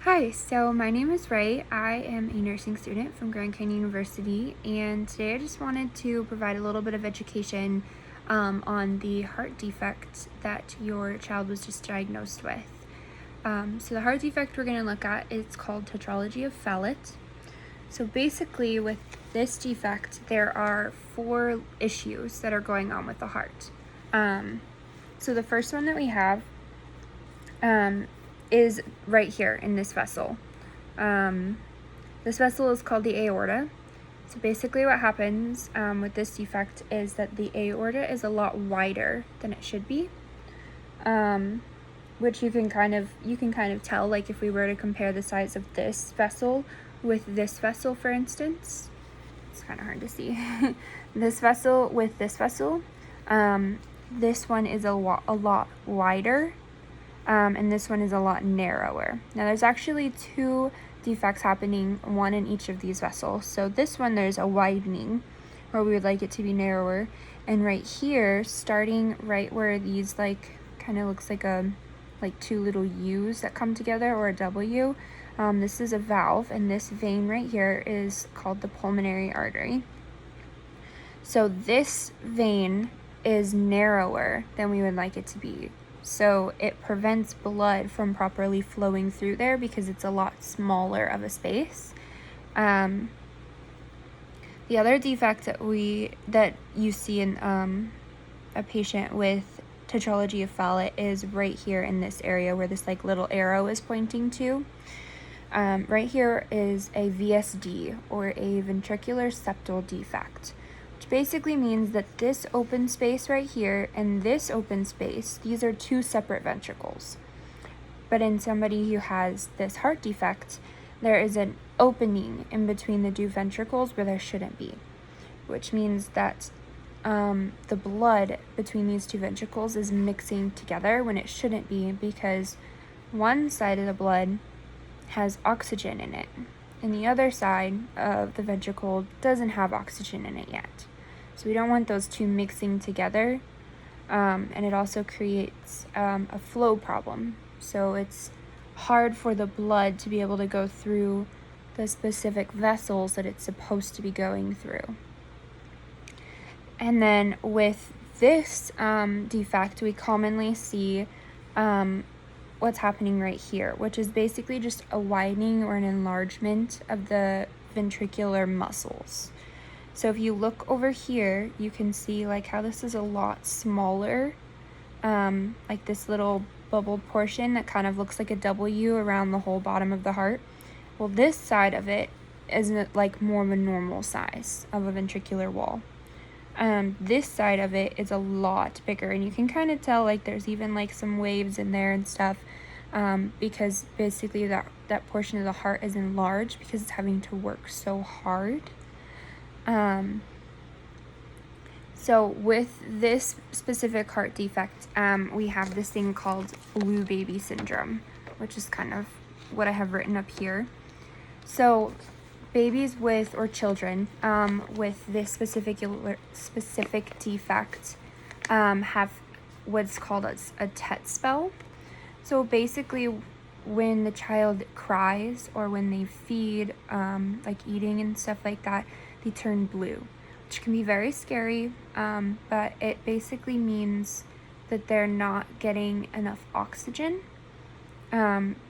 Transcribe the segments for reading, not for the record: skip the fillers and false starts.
Hi, so my name is Ray. I am a nursing student from Grand Canyon University, and today I just wanted to provide a little bit of education on the heart defect that your child was just diagnosed with. So the heart defect we're going to look at is called tetralogy of Fallot. So basically with this defect, there are 4 issues that are going on with the heart. So the first one that we have is right here in this vessel. This vessel is called the aorta. So basically what happens with this defect is that the aorta is a lot wider than it should be, which you can kind of tell, like if we were to compare the size of this vessel with this vessel, for instance. It's kind of hard to see. This vessel with this vessel, this one is a lot wider, and this one is a lot narrower. Now there's actually 2 defects happening, one in each of these vessels. So this one, there's a widening where we would like it to be narrower, and right here, starting right where these kind of looks like 2 little U's that come together, or a W, this is a valve, and this vein right here is called the pulmonary artery. So this vein is narrower than we would like it to be. So it prevents blood from properly flowing through there because it's a lot smaller of a space. The other defect that you see in a patient with tetralogy of Fallot is right here in this area where this little arrow is pointing to. Right here is a VSD, or a ventricular septal defect, which basically means that this open space right here and this open space, these are 2 separate ventricles. But in somebody who has this heart defect, there is an opening in between the 2 ventricles where there shouldn't be, which means that the blood between these 2 ventricles is mixing together when it shouldn't be, because one side of the blood has oxygen in it, and the other side of the ventricle doesn't have oxygen in it yet. So we don't want those 2 mixing together, and it also creates a flow problem. So it's hard for the blood to be able to go through the specific vessels that it's supposed to be going through. And then with this defect, we commonly see what's happening right here, which is basically just a widening or an enlargement of the ventricular muscles. So if you look over here, you can see how this is a lot smaller, like this little bubbled portion that kind of looks like a W around the whole bottom of the heart. Well, this side of it is more of a normal size of a ventricular wall. This side of it is a lot bigger, and you can kind of tell there's even some waves in there and stuff, because basically that portion of the heart is enlarged because it's having to work so hard. So with this specific heart defect, we have this thing called blue baby syndrome, which is kind of what I have written up here. So babies or children with this specific defect have what's called a TET spell. So basically, when the child cries or when they feed, eating and stuff like that, they turn blue, which can be very scary, but it basically means that they're not getting enough oxygen,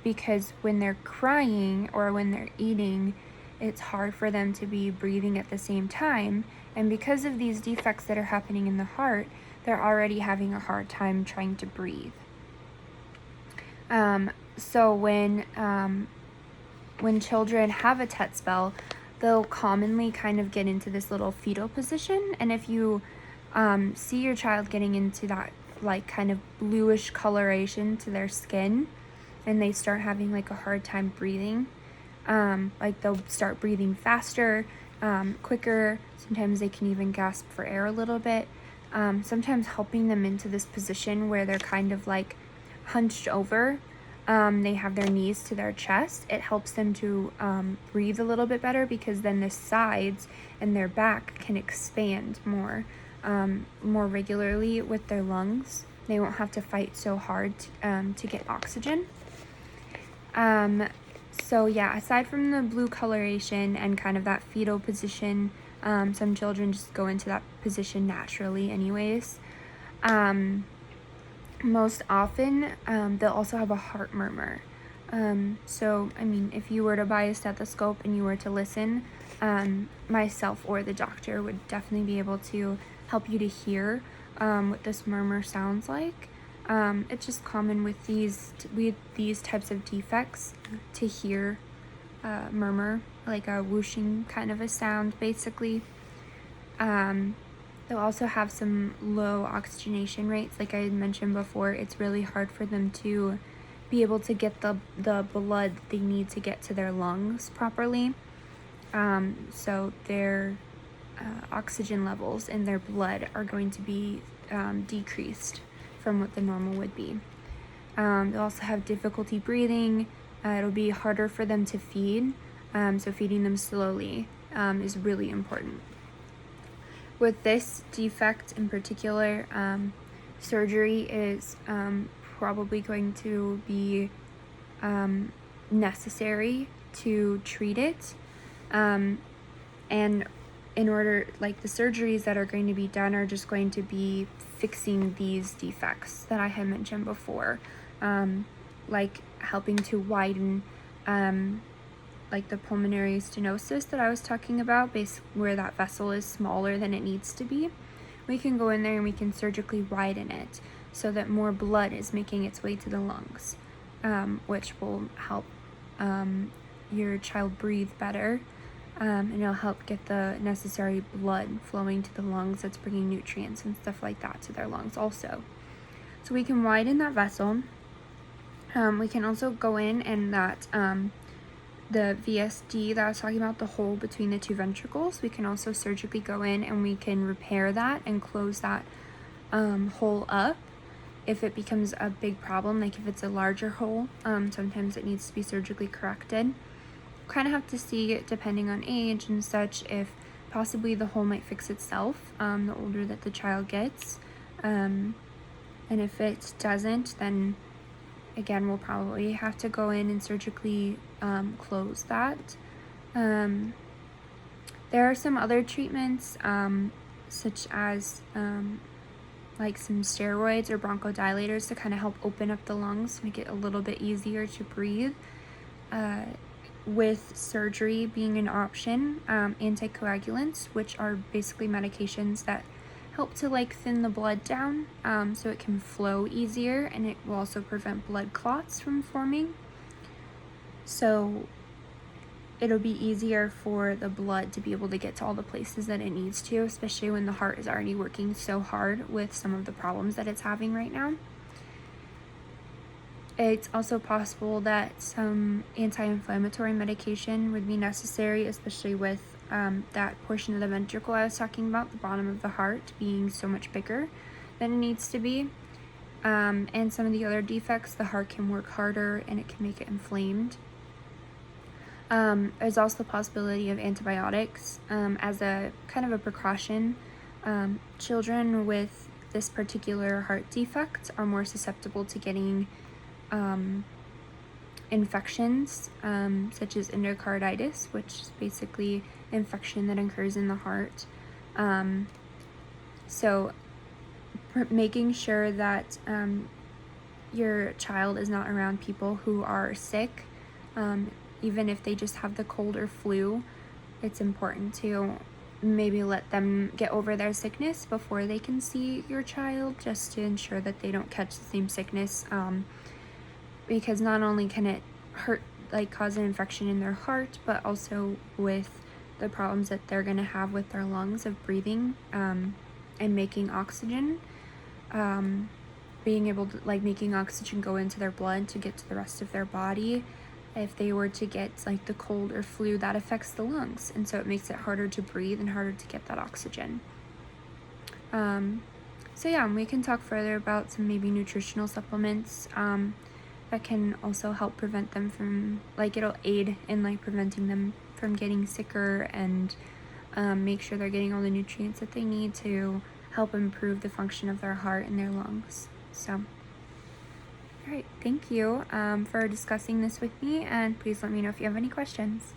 because when they're crying or when they're eating, it's hard for them to be breathing at the same time, and because of these defects that are happening in the heart, they're already having a hard time trying to breathe. So when children have a TET spell, they'll commonly kind of get into this little fetal position, and if you see your child getting into that kind of bluish coloration to their skin, and they start having a hard time breathing, they'll start breathing faster, quicker. Sometimes they can even gasp for air a little bit. Sometimes helping them into this position where they're kind of hunched over, they have their knees to their chest. It helps them to breathe a little bit better, because then the sides and their back can expand more regularly with their lungs. They won't have to fight so hard to get oxygen. So yeah, aside from the blue coloration and kind of that fetal position, some children just go into that position naturally anyways. Most often, they'll also have a heart murmur. So, I mean, if you were to buy a stethoscope and you were to listen, myself or the doctor would definitely be able to help you to hear what this murmur sounds like. It's just common with these types of defects to hear murmur, like a whooshing kind of a sound, basically. They'll also have some low oxygenation rates. Like I had mentioned before, it's really hard for them to be able to get the blood they need to get to their lungs properly. So their oxygen levels in their blood are going to be decreased from what the normal would be. They'll also have difficulty breathing. It'll be harder for them to feed, so feeding them slowly is really important. With this defect in particular, surgery is probably going to be necessary to treat it. And in order, like the surgeries that are going to be done are just going to be fixing these defects that I had mentioned before, like helping to widen like the pulmonary stenosis that I was talking about, where that vessel is smaller than it needs to be. We can go in there and we can surgically widen it so that more blood is making its way to the lungs, which will help your child breathe better, and it'll help get the necessary blood flowing to the lungs that's bringing nutrients and stuff like that to their lungs also. So we can widen that vessel. We can also go in and that the VSD that I was talking about, the hole between the two ventricles, we can also surgically go in and we can repair that and close that hole up if it becomes a big problem. Like if it's a larger hole, sometimes it needs to be surgically corrected. Kind of have to see it depending on age and such, if possibly the hole might fix itself the older that the child gets, and if it doesn't, then again we'll probably have to go in and surgically close that. There are some other treatments such as like some steroids or bronchodilators to kind of help open up the lungs, make it a little bit easier to breathe. With surgery being an option, anticoagulants, which are basically medications that help to like thin the blood down so it can flow easier, and it will also prevent blood clots from forming. So it'll be easier for the blood to be able to get to all the places that it needs to, especially when the heart is already working so hard with some of the problems that it's having right now. It's also possible that some anti-inflammatory medication would be necessary, especially with that portion of the ventricle I was talking about, the bottom of the heart, being so much bigger than it needs to be. And some of the other defects, the heart can work harder and it can make it inflamed. There's also the possibility of antibiotics as a kind of a precaution. Children with this particular heart defect are more susceptible to getting infections such as endocarditis, which is basically infection that occurs in the heart. So making sure that your child is not around people who are sick, even if they just have the cold or flu, it's important to maybe let them get over their sickness before they can see your child, just to ensure that they don't catch the same sickness, because not only can it hurt, like cause an infection in their heart, but also with the problems that they're going to have with their lungs of breathing and making oxygen, being able to like making oxygen go into their blood to get to the rest of their body. If they were to get like the cold or flu, that affects the lungs, and so it makes it harder to breathe and harder to get that oxygen. So yeah, we can talk further about some maybe nutritional supplements that can also help prevent them from, like, it'll aid in like preventing them from getting sicker and make sure they're getting all the nutrients that they need to help improve the function of their heart and their lungs. So All right, thank you for discussing this with me, and please let me know if you have any questions.